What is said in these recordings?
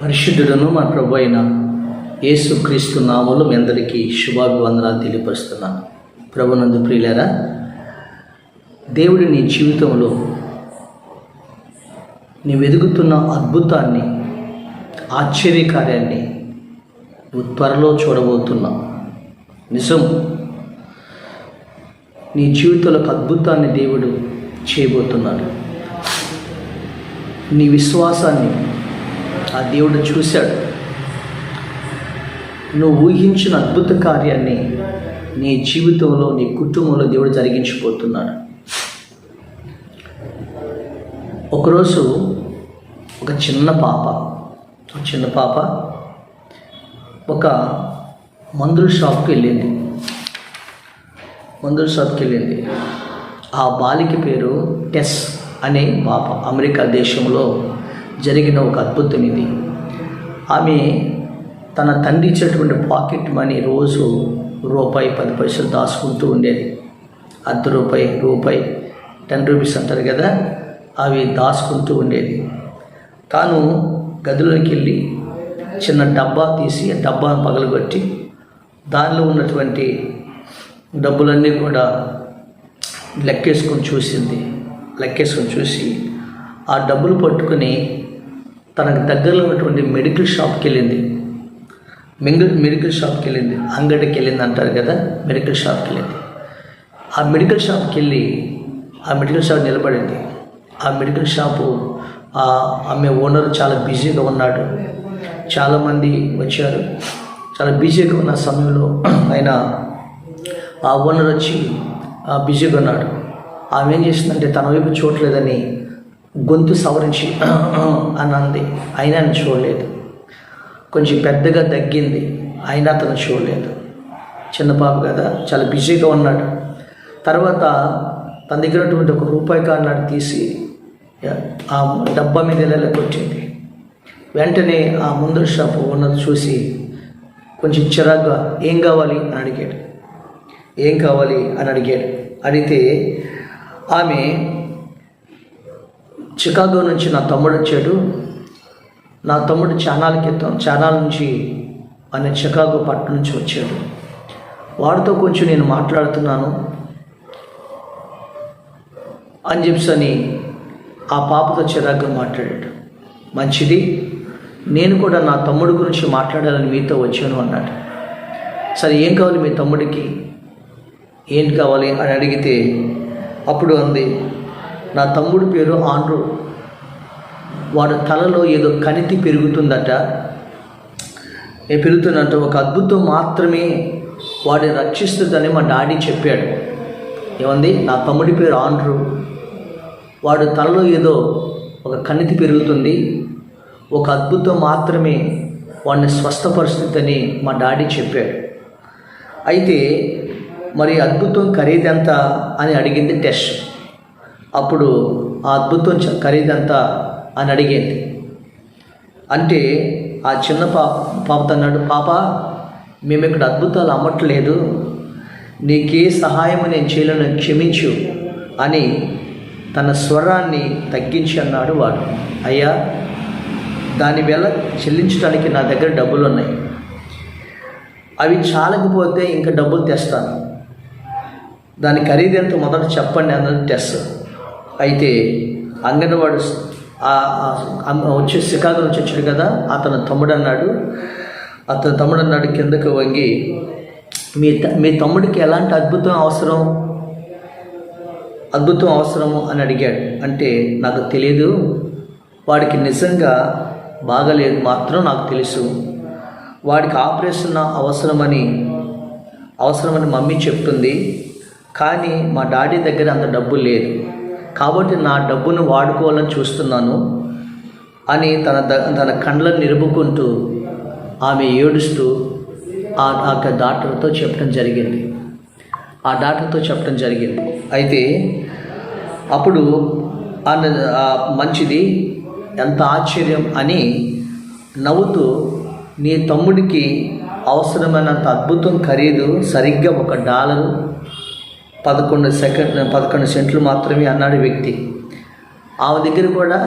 పరిశుద్ధుడును మన ప్రభు అయిన యేసుక్రీస్తు నామములో మీ అందరికీ శుభాభివందనాలు తెలియపరుస్తున్నాను. ప్రభునందు ప్రియులారా, దేవుడు నీ జీవితంలో నీ వెతుకుతున్న అద్భుతాన్ని, ఆశ్చర్యకార్యాన్ని నువ్వు త్వరలో చూడబోతున్నావు. నిజం, నీ జీవితంలో ఒక అద్భుతాన్ని దేవుడు చేయబోతున్నాడు. నీ విశ్వాసాన్ని ఆ దేవుడు చూశాడు. నువ్వు ఊహించిన అద్భుత కార్యాన్ని నీ జీవితంలో, నీ కుటుంబంలో దేవుడు జరిగించిపోతున్నాడు. ఒకరోజు ఒక చిన్న పాప ఒక మందుల షాప్కి వెళ్ళింది. ఆ బాలిక పేరు టెస్ అనే పాప. అమెరికా దేశంలో జరిగిన ఒక అద్భుతం ఇది. ఆమె తన తండ్రి ఇచ్చినటువంటి పాకెట్ మనీ రోజు రూపాయి 10 పైసలు దాచుకుంటూ ఉండేది. రూపాయి 10 రూపీస్ అంటారు కదా, అవి దాచుకుంటూ ఉండేది. తాను గదిలోకి వెళ్ళి చిన్న డబ్బా తీసి ఆ డబ్బాను పగలగొట్టి దానిలో ఉన్నటువంటి డబ్బులన్నీ కూడా లెక్కేసుకొని చూసి ఆ డబ్బులు పట్టుకుని తనకు దగ్గరలో ఉన్నటువంటి మెడికల్ షాప్కి వెళ్ళింది. అంగడికి వెళ్ళింది అంటారు కదా, మెడికల్ షాప్కి వెళ్ళింది. ఆ మెడికల్ షాప్ నిలబడింది. ఆ మెడికల్ షాపు ఆమె ఓనర్ చాలా బిజీగా ఉన్నాడు. చాలామంది వచ్చారు. చాలా బిజీగా ఉన్న సమయంలో ఆయన ఆ ఓనర్ వచ్చి బిజీగా ఉన్నాడు. ఆమె ఏం చేసిందంటే తన వైపు చూడలేదని గొంతు సవరించి అని అంది. అయినా చూడలేదు. కొంచెం పెద్దగా దగ్గింది, అయినా తను చూడలేదు. చిన్న పాప కదా, చాలా బిజీగా ఉన్నాడు. తర్వాత తన దగ్గర ఉన్నటువంటి ఒక రూపాయి కార్డు తీసి ఆ డబ్బా మీద ఎలా కొట్టింది. వెంటనే ఆ ముందర షాపు ఓనర్ చూసి కొంచెం చిరాగ్గా ఏం కావాలి అని అడిగాడు. అడిగితే ఆమె, చికాగో నుంచి నా తమ్ముడు వచ్చాడు. నా తమ్ముడు చానాల నుంచి ఆయన చికాగో పట్టణం నుంచి వచ్చాడు. వాడితో కొంచెం నేను మాట్లాడుతున్నాను అని చెప్పని ఆ పాపతో చిరాగ్గా మాట్లాడాడు. మంచిది, నేను కూడా నా తమ్ముడు గురించి మాట్లాడాలని మీతో వచ్చాను అన్నాడు. సరే, ఏం కావాలి మీ తమ్ముడికి, ఏంటి కావాలి అని అడిగితే అప్పుడు అంది, నా తమ్ముడి పేరు ఆండ్రూ. వాడు తలలో ఏదో కణితి పెరుగుతుందంట. ఒక అద్భుతం మాత్రమే వాడిని రక్షిస్తుందని మా డాడీ చెప్పాడు. ఏమంది, నా తమ్ముడి పేరు ఆండ్రూ, వాడు తలలో ఏదో ఒక కణితి పెరుగుతుంది, ఒక అద్భుతం మాత్రమే వాడిని స్వస్థపరుస్తుందని మా డాడీ చెప్పాడు. అయితే మరి అద్భుతం ఖరీదెంత అని అడిగింది టెస్. అప్పుడు ఆ అద్భుతం ఖరీదంతా అని అడిగేది. అంటే ఆ చిన్న పాపతో అన్నాడు, పాప, మేము ఇక్కడ అద్భుతాలు అమ్మట్లేదు, నీకే సహాయం నేను చేయలేను, క్షమించు అని తన స్వరాన్ని తగ్గించి అన్నాడు వాడు. అయ్యా, దాని వేళ చెల్లించడానికి నా దగ్గర డబ్బులు ఉన్నాయి, అవి చాలకపోతే ఇంకా డబ్బులు తెస్తాను, దాని ఖరీదెంత మొదట చెప్పండి అన్నది టెస్. అయితే అంగన్వాడు వచ్చి చికాగో నుంచి వచ్చాడు కదా, అతను తమ్ముడు అన్నాడు కిందకు వంగి, మీ తమ్ముడికి ఎలాంటి అద్భుతం అవసరము అని అడిగాడు. అంటే నాకు తెలియదు, వాడికి నిజంగా బాగలేదు మాత్రం నాకు తెలుసు. వాడికి ఆపరేషన్ అవసరమని మమ్మీ చెప్తుంది, కానీ మా డాడీ దగ్గర అంత డబ్బు లేదు, కాబట్టి నా డబ్బును వాడుకోవాలని చూస్తున్నాను అని తన కండ్లను నిలుపుకుంటూ ఆమె ఏడుస్తూ ఆ డాక్టర్తో చెప్పడం జరిగింది. అయితే అప్పుడు మంచిది, ఎంత ఆశ్చర్యం అని నవ్వుతూ, నీ తమ్ముడికి అవసరమైనంత అద్భుతం ఖరీదు సరిగ్గా $1 11 సెంట్లు మాత్రమే అన్నాడు వ్యక్తి. ఆమె దగ్గర కూడా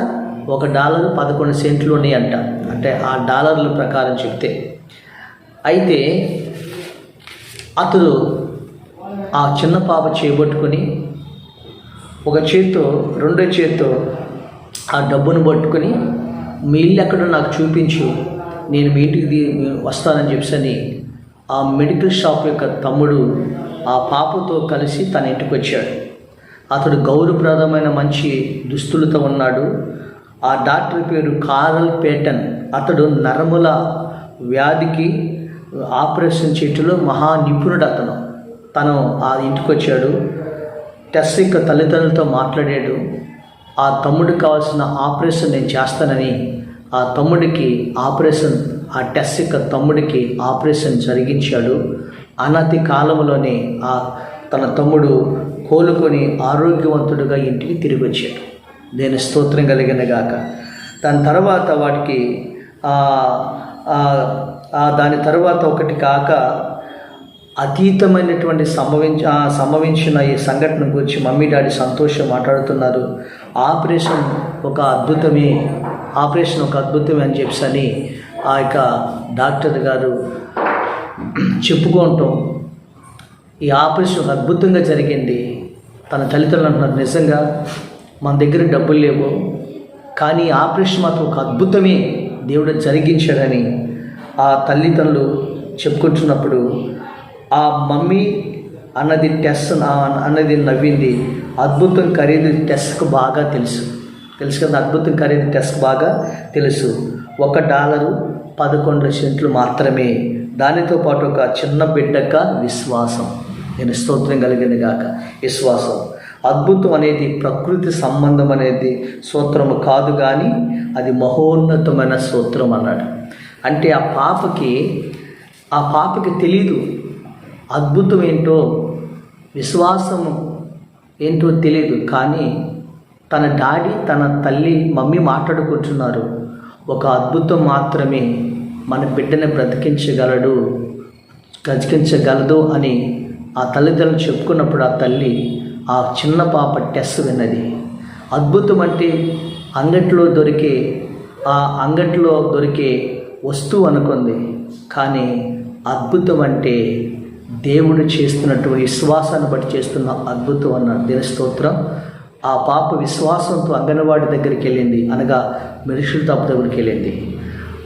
$1 11 సెంట్లు ఉన్నాయంట, అంటే ఆ డాలర్ల ప్రకారం చెప్తే. అయితే అతడు ఆ చిన్న పాప చేయబట్టుకొని ఒక చేత్తో రెండో చేత్తో ఆ డబ్బును పట్టుకొని, మీ ఇల్లు ఎక్కడో నాకు చూపించు, నేను మీ ఇంటికి వస్తానని చెప్పని ఆ మెడికల్ షాప్ యొక్క తమ్ముడు ఆ పాపతో కలిసి తన ఇంటికి వచ్చాడు. అతడు గౌరవప్రదమైన మంచి దుస్తులతో ఉన్నాడు. ఆ డాక్టర్ పేరు కార్ల్ పేటన్. అతడు నరముల వ్యాధికి ఆపరేషన్ చేయటంలో మహా నిపుణుడు. తను ఆ ఇంటికి వచ్చాడు. టెస్ యొక్క తల్లిదండ్రులతో మాట్లాడాడు. ఆ తమ్ముడికి కావాల్సిన ఆపరేషన్ నేను చేస్తానని ఆ తమ్ముడికి ఆపరేషన్, ఆ టెస్ యొక్క తమ్ముడికి ఆపరేషన్ జరిగించాడు. అనతి కాలంలోనే తన తమ్ముడు కోలుకొని ఆరోగ్యవంతుడిగా ఇంటికి తిరిగి వచ్చాడు. నేను స్తోత్రం కలిగిన గాక. దాని తర్వాత వాటికి దాని తర్వాత ఒకటి కాక అతీతమైనటువంటి సంభవించిన ఈ సంఘటన గురించి మమ్మీ డాడీ సంతోషం మాట్లాడుతున్నారు. ఆపరేషన్ ఒక అద్భుతమే అని చెప్పని ఆ యొక్క డాక్టర్ గారు చెప్పుకోవటం, ఈ ఆపరేషన్ ఒక అద్భుతంగా జరిగింది. తన తల్లిదండ్రులు అంటున్నారు, నిజంగా మన దగ్గర డబ్బులు లేవు, కానీ ఆపరేషన్ మాత్రం ఒక అద్భుతమే దేవుడు జరిగించాడని ఆ తల్లిదండ్రులు చెప్పుకుంటున్నప్పుడు ఆ మమ్మీ అన్నది అన్నది నవ్వింది. అద్భుతం ఖరీదు టెస్ట్కు బాగా తెలుసు కదా, అద్భుతం ఖరీదు టెస్ట్కు బాగా తెలుసు. $1 11 సెంట్లు మాత్రమే. దానితో పాటు ఒక చిన్న బిడ్డక విశ్వాసం. నేను స్తోత్రం కలిగింది గాక. విశ్వాసం అద్భుతం అనేది ప్రకృతి సంబంధం అనేది సూత్రము కాదు, కానీ అది మహోన్నతమైన సూత్రం అన్నాడు. అంటే ఆ పాపకి తెలీదు అద్భుతం ఏంటో, విశ్వాసము ఏంటో తెలియదు. కానీ తన డాడీ తన తల్లి మమ్మీ మాట్లాడుకుంటున్నారు, ఒక అద్భుతం మాత్రమే మన బిడ్డని బ్రతికించగలదు అని ఆ తల్లిదండ్రులు చెప్పుకున్నప్పుడు ఆ తల్లి ఆ చిన్న పాప టెస్ విన్నది. అద్భుతం అంటే అంగట్లో దొరికే వస్తువు అనుకుంది, కానీ అద్భుతం అంటే దేవుడు చేస్తున్నటువంటి విశ్వాసాన్ని బట్టి చేస్తున్న అద్భుతం అన్నాడు. దేవుని స్తోత్రం. ఆ పాప విశ్వాసంతో అంగన్వాడి దగ్గరికి వెళ్ళింది, అనగా మెడికల్ షాప్ దగ్గరికి వెళ్ళింది.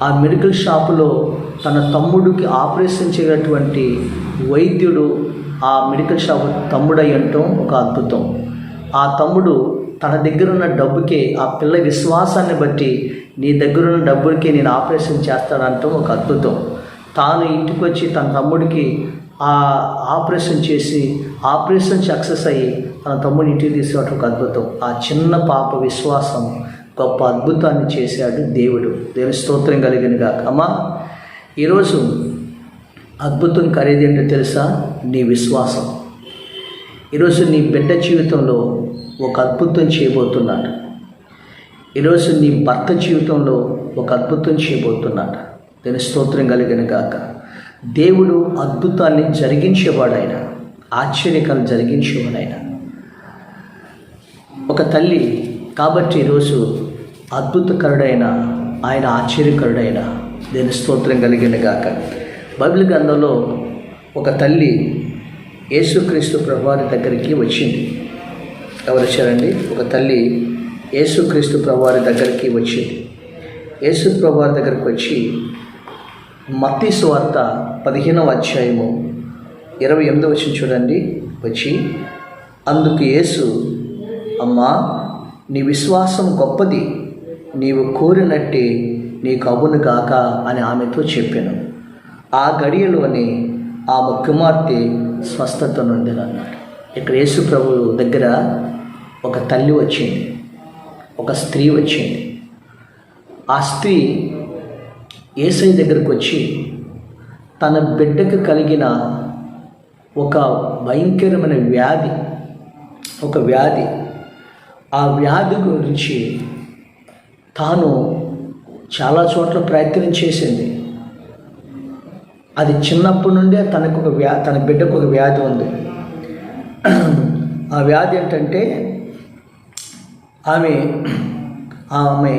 ఆ మెడికల్ షాపులో తన తమ్ముడికి ఆపరేషన్ చేయనటువంటి వైద్యుడు ఆ మెడికల్ షాప్ తమ్ముడై ఉండటం ఒక అద్భుతం. ఆ తమ్ముడు తన దగ్గర ఉన్న డబ్బుకే, ఆ పిల్ల విశ్వాసాన్ని బట్టి నీ దగ్గర ఉన్న డబ్బులకి నేను ఆపరేషన్ చేస్తానంటాం ఒక అద్భుతం. తాను ఇంటికి వచ్చి తన తమ్ముడికి ఆ ఆపరేషన్ చేసి ఆపరేషన్ సక్సెస్ అయ్యి తన తమ్ముడిని ఇంటికి తీసుకురావడం ఒక అద్భుతం. ఆ చిన్న పాప విశ్వాసం గొప్ప అద్భుతాన్ని చేశాడు దేవుడు. దేవుని స్తోత్రం కలిగిన గాక. అమ్మా, ఈరోజు అద్భుతం ఖరీదు ఏంటో తెలుసా? నీ విశ్వాసం. ఈరోజు నీ బిడ్డ జీవితంలో ఒక అద్భుతం చేయబోతున్నాడు. ఈరోజు నీ భర్త జీవితంలో ఒక అద్భుతం చేయబోతున్నాడు. దేవుని స్తోత్రం కలిగిన గాక. దేవుడు అద్భుతాన్ని జరిగించేవాడైన, ఆశ్చర్యకాలు జరిగించేవాడైన ఒక తల్లి కాబట్టి ఈరోజు అద్భుతకరుడైన ఆయన, ఆశ్చర్యకరుడైన దేవుని స్తోత్రం కలిగిన గాక. బైబిల్ గ్రంథంలో ఒక తల్లి యేసుక్రీస్తు ప్రభువారి దగ్గరికి వచ్చింది. ఎవరు వచ్చారండి? ఒక తల్లి యేసుక్రీస్తు ప్రభువారి దగ్గరికి వచ్చింది. యేసు ప్రభువారి దగ్గరికి వచ్చి మత్తయి సువార్త 15వ అధ్యాయము 28వ వచనం చూడండి. వచ్చి అందుకు యేసు, అమ్మా, నీ విశ్వాసం గొప్పది, నీవు కోరినట్టే నీకు అవును గాక అని ఆమెతో చెప్పాను. ఆ గడియలోనే ఆమె కుమార్తె స్వస్థత నొందినన్నాడు. ఇక్కడ యేసు ప్రభు దగ్గర ఒక తల్లి వచ్చింది, ఒక స్త్రీ వచ్చింది. ఆ స్త్రీ యేసయ్య దగ్గరకు వచ్చి తన బిడ్డకు కలిగిన ఒక భయంకరమైన వ్యాధి, ఆ వ్యాధి గురించి తాను చాలా చోట్ల ప్రయత్నం చేసింది. అది చిన్నప్పటి నుండే తన బిడ్డకు ఒక వ్యాధి ఉంది. ఆ వ్యాధి ఏంటంటే ఆమె ఆమె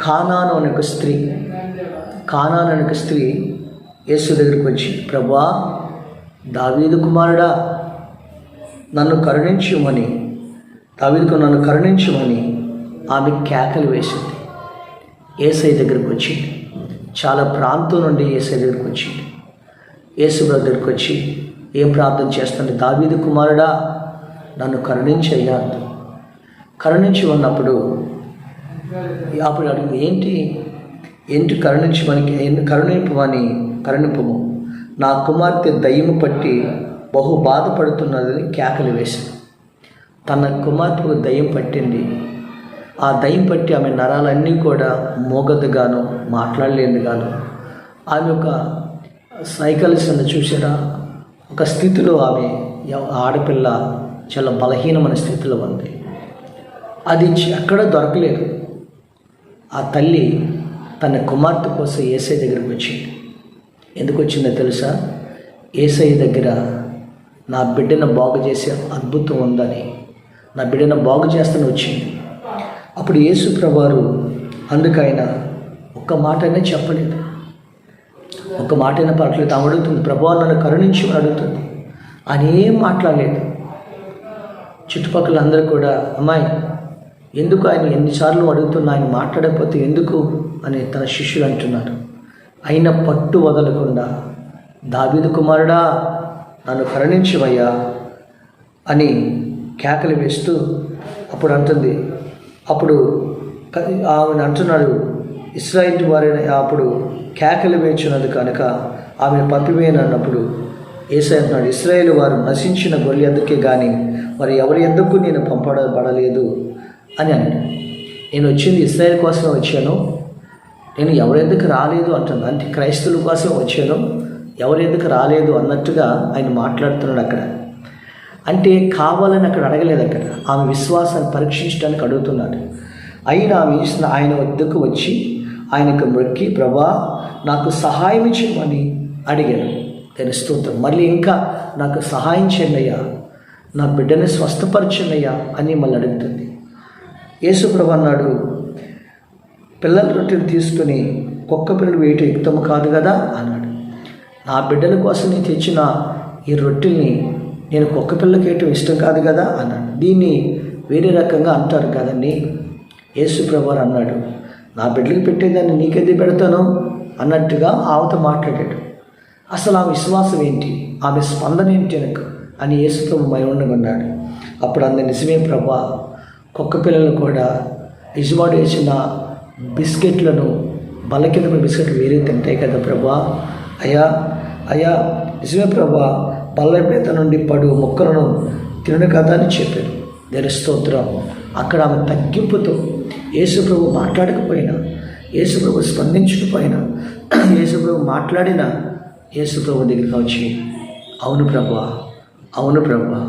కానాను అనే ఒక స్త్రీ. కానాను అనే ఒక స్త్రీ యేసు దగ్గరికి వచ్చి, ప్రభువా, దావీదు కుమారుడా, నన్ను కరుణించుమని, దావీదుకు నన్ను కరుణించుమని ఆమె కేకలు వేసింది. యేసయ్య దగ్గరికి వచ్చింది. చాలా ప్రాంతం నుండి యేసయ్య దగ్గరికి వచ్చింది. యేసు దగ్గరికి వచ్చి ఏం ప్రార్థన చేస్తుంది? దావీదు కుమారుడా, నన్ను కరుణించయ్యా. కరుణించి ఉన్నప్పుడు అడిగింది, ఏంటి కరుణింపము, నా కుమార్తె దయ్యము పట్టి బహు బాధపడుతున్నదని కేకలు వేసింది. తన కుమార్తెకు దయ్యం పట్టింది. ఆ దయ్యం పట్టి ఆమె నరాలన్నీ కూడా మోగదుగాను, మాట్లాడలేదుగాను, ఆమె ఒక సైకల్స్ని చూసారా, ఒక స్థితిలో ఆమె ఆడపిల్ల చాలా బలహీనమైన స్థితిలో ఉంది. అది ఎక్కడ దొరకలేదు. ఆ తల్లి తన కుమార్తె కోసం యేసయ్య దగ్గరికి వచ్చింది. ఎందుకు వచ్చిందో తెలుసా? యేసయ్య దగ్గర నా బిడ్డను బాగు చేసే అద్భుతం ఉందని, నా బిడ్డను బాగు చేస్తూనే వచ్చింది. అప్పుడు యేసు ప్రభువారు అందుకైన ఒక్క మాటైనా చెప్పలేదు, ఒక్క మాటైనా పడలేదు. ఆమె అడుగుతుంది, ప్రభువా నన్ను కరుణించి అడుగుతుంది. ఆయన ఏం మాట్లాడలేదు. చుట్టుపక్కల అందరూ కూడా, అమ్మాయి ఎందుకు ఆయన ఎన్నిసార్లు అడుగుతున్నా, ఆయన మాట్లాడకపోతే ఎందుకు అని తన శిష్యులు అంటున్నారు. అయినా పట్టు వదలకుండా, దావీదు కుమారుడా, నన్ను కరుణించవయ్యా అని కేకలు వేస్తూ అప్పుడు అంటుంది. అప్పుడు ఆమెను అంటున్నాడు, ఇశ్రాయేలు వారైన అప్పుడు కేకలు వేచున్నది కనుక ఆమెను పంపివేయనన్నప్పుడు యేసయ్య అంటున్నాడు, ఇశ్రాయేలు వారు నశించిన గొర్రె ఎందుకే కానీ మరి ఎవరి ఎందుకు నేను పంపబడలేదు అని అన్నాడు. నేను వచ్చింది ఇశ్రాయేలు కోసమే వచ్చాను, నేను ఎవరెందుకు రాలేదు అంటున్నాను. అంటే క్రైస్తవుల కోసమే వచ్చాను, ఎవరెందుకు రాలేదు అన్నట్టుగా ఆయన మాట్లాడుతున్నాడు అక్కడ. అంటే కావాలని అక్కడ అడగలేదు, అక్కడ ఆమె విశ్వాసాన్ని పరీక్షించడానికి అడుగుతున్నాడు. అయినా ఆయన వద్దకు వచ్చి ఆయనకు మొక్కి, ప్రభా నాకు సహాయం చేయమని అడిగాను. నేను స్తోత్రం. మళ్ళీ ఇంకా నాకు సహాయం చేయండి అయ్యా, నా బిడ్డని స్వస్థపరచండి అయ్యా అని మళ్ళీ అడుగుతుంది. యేసు ప్రభు అన్నాడు, పిల్లల రొట్టెలు తీసుకుని కుక్క పిల్లలు వేయటం యుక్తం కాదు కదా అన్నాడు. నా బిడ్డల కోసం నేను తెచ్చిన ఈ రొట్టెల్ని నేను కుక్క పిల్లకి వేయటం ఇష్టం కాదు కదా అన్నాడు. దీన్ని వేరే రకంగా అంటారు కదండి. యేసు ప్రభు అన్నాడు, నా బిడ్డలకు పెట్టేదాన్ని నీకెందుకు పెడతాను అన్నట్టుగా ఆమెతో మాట్లాడాడు. అసలు ఆ విశ్వాసం ఏంటి, ఆమె స్పందన ఏంటి అని యేసు ప్రభు మౌనంగా. అప్పుడు అంది, నిజమే ప్రభా, కుక్క పిల్లలు కూడా యజమాడు వేసిన బిస్కెట్లను, బలకింద బిస్కెట్లు వేరే తింటాయి కదా ప్రభా. అయ్యా నిజమే ప్రభా, బల్ల మీద నుండి పడు మొక్కలను తినను కదా అని చెప్పాడు. దేని స్తోత్రం. అక్కడ ఆమె తగ్గింపుతో యేసు ప్రభు మాట్లాడకపోయినా, యేసు ప్రభు స్పందించకపోయినా, యేసు ప్రభు మాట్లాడినా యేసు ప్రభు దగ్గరికి వచ్చి అవును ప్రభా, అవును ప్రభా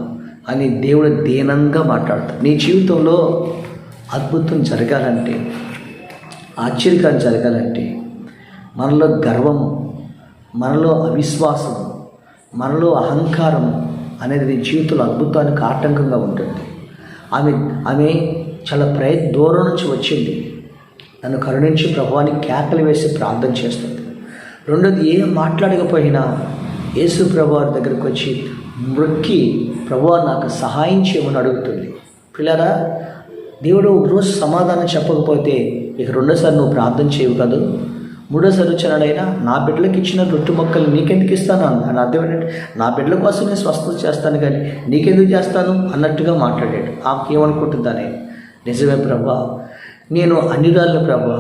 అని దేవుడు దీనంగా మాట్లాడతాడు. నీ జీవితంలో అద్భుతం జరగాలంటే, ఆశ్చర్యకారం జరగాలంటే, మనలో గర్వము, మనలో అవిశ్వాసం, మనలో అహంకారం అనేది నీ జీవితంలో అద్భుతానికి ఆటంకంగా ఉంటుంది. ఆమె చాలా దూరం నుంచి వచ్చింది. నన్ను కరుణించి ప్రభువాని కేకలు వేసి ప్రార్థన చేస్తుంది. రెండోది, ఏం మాట్లాడకపోయినా యేసు ప్రభువారి దగ్గరికి వచ్చి మొక్కి ప్రభువా నాకు సహాయం చేయమని అడుగుతుంది. పిల్లరా, దేవుడు ఒకరోజు సమాధానం చెప్పకపోతే ఇక రెండోసారి నువ్వు ప్రార్థన చేయవు కదా. మూడోసారి వచ్చినాడైనా నా బిడ్డలకు ఇచ్చిన రొట్టె మొక్కలు నీకెందుకు ఇస్తాను అని అర్థం ఏంటంటే, నా బిడ్డల కోసం నేను స్వస్థత చేస్తాను కానీ నీకెందుకు చేస్తాను అన్నట్టుగా మాట్లాడాడు. ఆమెకి ఏమనుకుంటుందని, నిజమే ప్రభా, నేను అన్నిరాళ్ళు ప్రభా,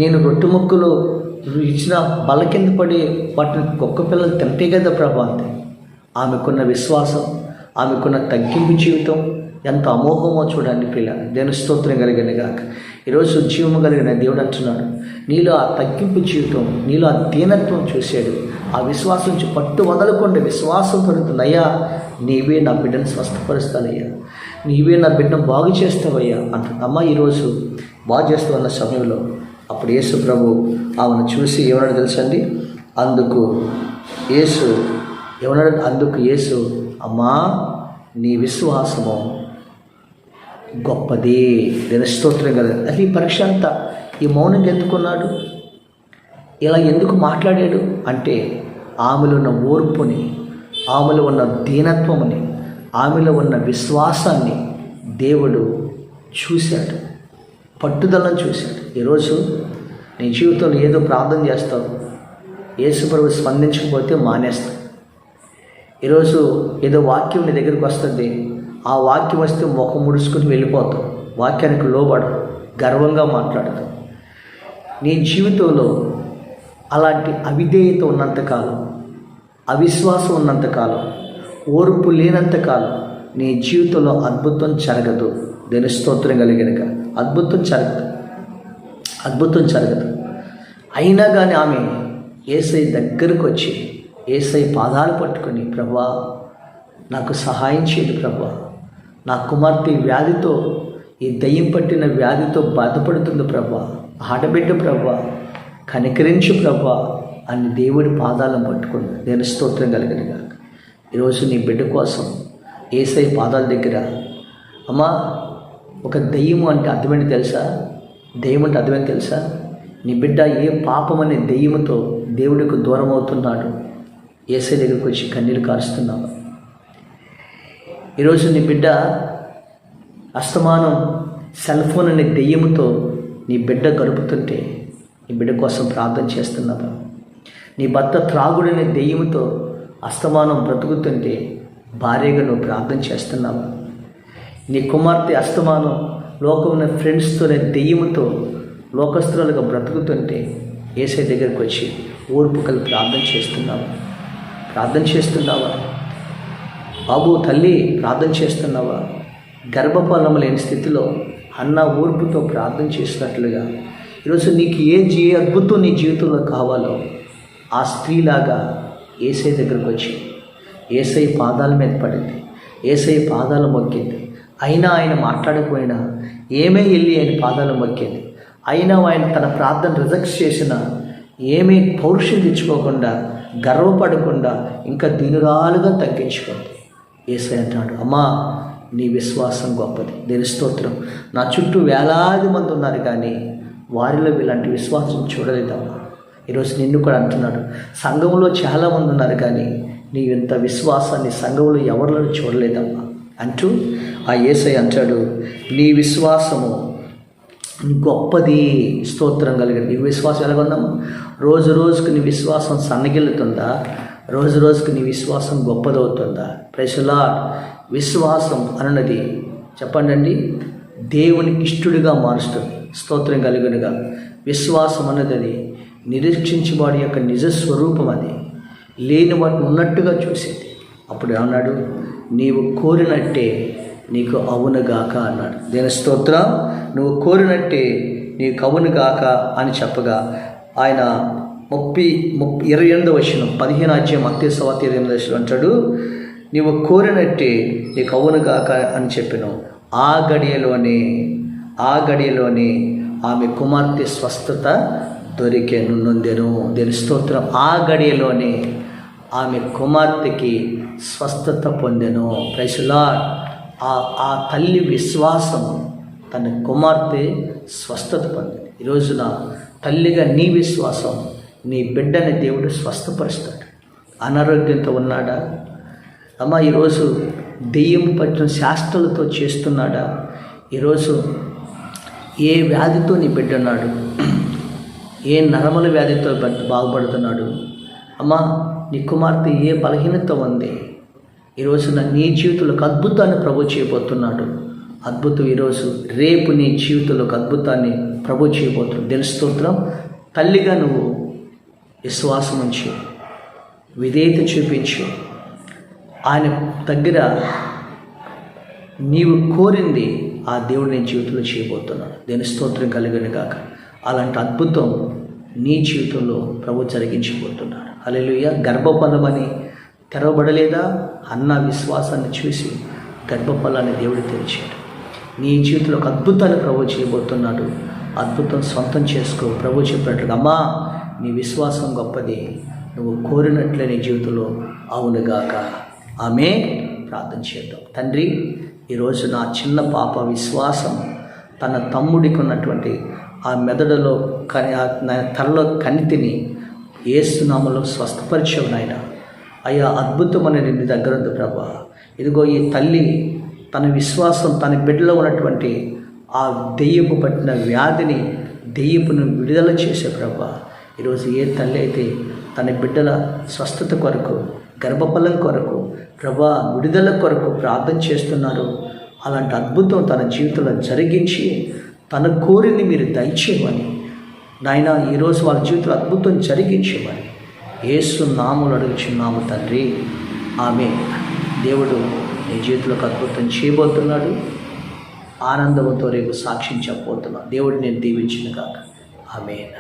నేను రొట్టె మొక్కలు ఇచ్చిన బల్ల కింద పడి వాటిని కుక్క పిల్లలు తింటే కదా ప్రభా అంతే. ఆమెకున్న విశ్వాసం, ఆమెకున్న తగ్గింపు జీవితం ఎంత అమోఘమో చూడండి పిల్లలు. దేవుని స్తోత్రం కలిగిన గాక. ఈరోజు జీవము కలిగిన దేవుడు అంటున్నాడు, నీలో ఆ తగ్గింపు జీవితం, నీలో ఆ దీనత్వం చూశాడు. ఆ విశ్వాసం నుంచి పట్టు వదలకుండా విశ్వాసం కలుగుతుంది. అయ్యా నీవే నా బిడ్డను స్వస్థపరుస్తానయ్యా, నీవే నా బిడ్డను బాగు చేస్తావయ్యా అంటుంది. అమ్మ ఈరోజు బాగు చేస్తూ ఉన్న సమయంలో అప్పుడు యేసు ప్రభు ఆమెను చూసి ఏమన్నాడు తెలుసండి? అందుకు యేసు అమ్మా నీ విశ్వాసము గొప్పది. నేను స్తోత్రం కదా. అది ఈ పరీక్ష అంతా ఈ మౌనం ఎందుకున్నాడు, ఇలా ఎందుకు మాట్లాడాడు అంటే ఆమెలో ఉన్న ఓర్పుని, ఆమెలో ఉన్న దీనత్వముని, ఆమెలో ఉన్న విశ్వాసాన్ని దేవుడు చూశాడు, పట్టుదలను చూశాడు. ఈరోజు నీ జీవితంలో ఏదో ప్రార్థన చేస్తావు, యేసుప్రభు స్పందించకపోతే మానేస్తావు. ఈరోజు ఏదో వాక్యం నీ దగ్గరికి వస్తుంది, ఆ వాక్యం వస్తే ముఖం ముడుచుకుని వెళ్ళిపోతావు, వాక్యానికి లోబడవు, గర్వంగా మాట్లాడతావు. నీ జీవితంలో అలాంటి అవిధేయత ఉన్నంతకాలం, అవిశ్వాసం ఉన్నంతకాలం, ఓర్పు లేనంతకాలం నీ జీవితంలో అద్భుతం జరగదు. దేవుని స్తోత్రం కలిగినగా అద్భుతం జరగదు. అయినా కానీ ఆమె యేసయ్య దగ్గరకు వచ్చి యేసయ్య పాదాలు పట్టుకొని, ప్రభువా నాకు సహాయం చేయండి ప్రభువా, నా కుమార్తె వ్యాధితో, ఈ దయ్యం పట్టిన వ్యాధితో బాధపడుతుంది ప్రభువా, ఆడబిడ్డ ప్రభువా, కనికరించు ప్రభువా అని దేవుడి పాదాలను పట్టుకుంది. దేవుని స్తోత్రం కలిగినగా ఈరోజు నీ బిడ్డ కోసం యేసయ్య పాదాల దగ్గర, అమ్మా ఒక దెయ్యం అంటే అర్థమేంటి తెలుసా? దెయ్యం అంటే అర్థమేంటి తెలుసా? నీ బిడ్డ ఏ పాపం అనే దెయ్యముతో దేవుడికి దూరం అవుతున్నాడు, యేసయ్య దగ్గరికి వచ్చి కన్నీళ్ళు కారుస్తున్నావు. ఈరోజు నీ బిడ్డ అస్తమానం సెల్ ఫోన్ అనే దెయ్యముతో నీ బిడ్డ గడుపుతుంటే నీ బిడ్డ కోసం ప్రార్థన చేస్తున్నావా? నీ భర్త త్రాగుడనే దెయ్యముతో అస్తమానం బ్రతుకుతుంటే భార్యగా నువ్వు ప్రార్థన చేస్తున్నావా? నీ కుమార్తె అస్తమానం లోకమున్న ఫ్రెండ్స్తోనే దెయ్యముతో లోకస్తులుగా బ్రతుకుతుంటే యేసయ్య దగ్గరికి వచ్చి ఓర్పు కలిపి ప్రార్థన చేస్తున్నావా? బాబు తల్లి ప్రార్థన చేస్తున్నావా? గర్భఫలం లేని స్థితిలో అన్న ఓర్పుతో ప్రార్థన చేసినట్లుగా ఈరోజు నీకు ఏ అద్భుతం నీ జీవితంలో కావాలో ఆ స్త్రీలాగా యేసయ్య దగ్గరకు వచ్చి యేసయ్య పాదాల మీద పడింది, యేసయ్య పాదాలు మొక్కింది. అయినా ఆయన మాట్లాడకపోయినా ఏమే వెళ్ళి ఆయన పాదాలు మొక్కింది. అయినా ఆయన తన ప్రార్థన రిజెక్ట్ చేసిన ఏమీ పౌరుషం తెచ్చుకోకుండా, గర్వపడకుండా ఇంకా దీనురాలుగా తగ్గించుకుంది. యేసయ్య అంటాడు, అమ్మా నీ విశ్వాసం గొప్పది. దేవుని స్తోత్రం. నా చుట్టూ వేలాది మంది ఉన్నారు కానీ వారిలో ఇలాంటి విశ్వాసం చూడలేదమ్మా. ఈరోజు నిన్ను కూడా అంటున్నాడు, సంఘంలో చాలామంది ఉన్నారు కానీ నీ ఇంత విశ్వాసాన్ని సంఘంలో ఎవరిలో చూడలేదమ్మా అంటూ ఆ యేసయ్య అంటాడు, నీ విశ్వాసము గొప్పది. స్తోత్రం కలిగింది. నీ విశ్వాసం ఎలాగొందమ్మా? రోజు రోజుకు నీ విశ్వాసం సన్నగిల్లుతుందా? రోజు రోజుకు నీ విశ్వాసం గొప్పదవుతుందా? Praise the lord. విశ్వాసం అన్నది చెప్పండి దేవునికి ఇష్టడుగా మారుస్తుంది. స్తోత్రం కలిగినగా విశ్వాసం అన్నది అది నిరీక్షించి వాడి యొక్క నిజ స్వరూపం, అది లేని వాటిని ఉన్నట్టుగా చూసేది. అప్పుడు ఏమన్నాడు? నీవు కోరినట్టే నీకు అవునుగాక అన్నాడు. దేని స్తోత్రం. నువ్వు కోరినట్టే నీకు అవునుగాక అని చెప్పగా ఆయన 28వ వచనం 15వ అధ్యాయం మత్తయి సువార్త 28వ వచనం అంటాడు, నీవు కోరినట్టే నీకు అవునుగాక అని చెప్పాను. ఆ గడియలోనే ఆమె కుమార్తె స్వస్థత నొందెను. దేని స్తోత్రం. ఆ గడియలోనే ఆమె కుమార్తెకి స్వస్థత పొందెను. Praise the Lord. ఆ తల్లి విశ్వాసం తన కుమార్తె స్వస్థత పొందింది. ఈరోజున తల్లిగా నీ విశ్వాసం నీ బిడ్డని దేవుడు స్వస్థపరుస్తాడు. అనారోగ్యంతో ఉన్నాడా అమ్మ? ఈరోజు దెయ్యం పట్టిన శాస్త్రాలతో చేస్తున్నాడా? ఈరోజు ఏ వ్యాధితో నీ బిడ్డ ఉన్నాడు? ఏ నరముల వ్యాధితో బాగుపడుతున్నాడు? అమ్మ నీ కుమార్తె ఏ బలహీనత ఉంది? ఈరోజున నీ జీవితంలోకి అద్భుతాన్ని ప్రభు చేయబోతున్నాడు. అద్భుతం ఈరోజు రేపు నీ జీవితంలోకి అద్భుతాన్ని ప్రభు చేయబోతున్నాడు. దేని స్తోత్రం. తల్లిగా నువ్వు విశ్వాసం ఉంచి విధేయత చూపించు. ఆయన దగ్గర నీవు కోరింది ఆ దేవుడు నీ జీవితంలో చేయబోతున్నాడు. దేని స్తోత్రం కలిగిన కాక అలాంటి అద్భుతం నీ జీవితంలో ప్రభు జరిగించబోతున్నాడు. హల్లెలూయా. గర్భఫలమని తెరవబడలేదా? అన్న విశ్వాసాన్ని చూసి గర్భఫలాన్ని దేవుడు తెరిచాడు. నీ జీవితంలో ఒక అద్భుతాన్ని ప్రభు చేయబోతున్నాడు. అద్భుతం సొంతం చేసుకో. ప్రభు చెప్పినట్లుగా అమ్మా నీ విశ్వాసం గొప్పది, నువ్వు కోరినట్లే నీ జీవితంలో అవునుగాక. ఆమె ప్రార్థన చేద్దాం. తండ్రి ఈరోజు నా చిన్న పాప విశ్వాసం తన తమ్ముడికి ఉన్నటువంటి ఆ మెదడులో తలలో కణితిని యేసునామములో స్వస్థపరిచావు నాయన. అయ్యా, అద్భుతం అనేది నీ దగ్గర ఉంది ప్రభా. ఇదిగో ఈ తల్లి తన విశ్వాసం తన బిడ్డలో ఉన్నటువంటి ఆ దెయ్యపు పట్టిన వ్యాధిని దెయ్యపును విడుదల చేసే ప్రభా. ఈరోజు ఏ తల్లి అయితే తన బిడ్డల స్వస్థత కొరకు, గర్భఫలం కొరకు, ప్రభా విడుదల కొరకు ప్రార్థన చేస్తున్నారు, అలాంటి అద్భుతం తన జీవితంలో జరిగించి తన కోరిని మీరు దయచేయమని నాయన, ఈరోజు వాళ్ళ జీవితంలో అద్భుతం జరిగించేమని యేసు నామములో అడుగుచున్నాము తండ్రి, ఆమేన్. దేవుడు నీ జీవితంలోకి అద్భుతం చేయబోతున్నాడు. ఆనందంతో రేపు సాక్ష్యం చెప్పబోతున్నాను. దేవుడు నేను దీవించిన కాక. ఆమేన్.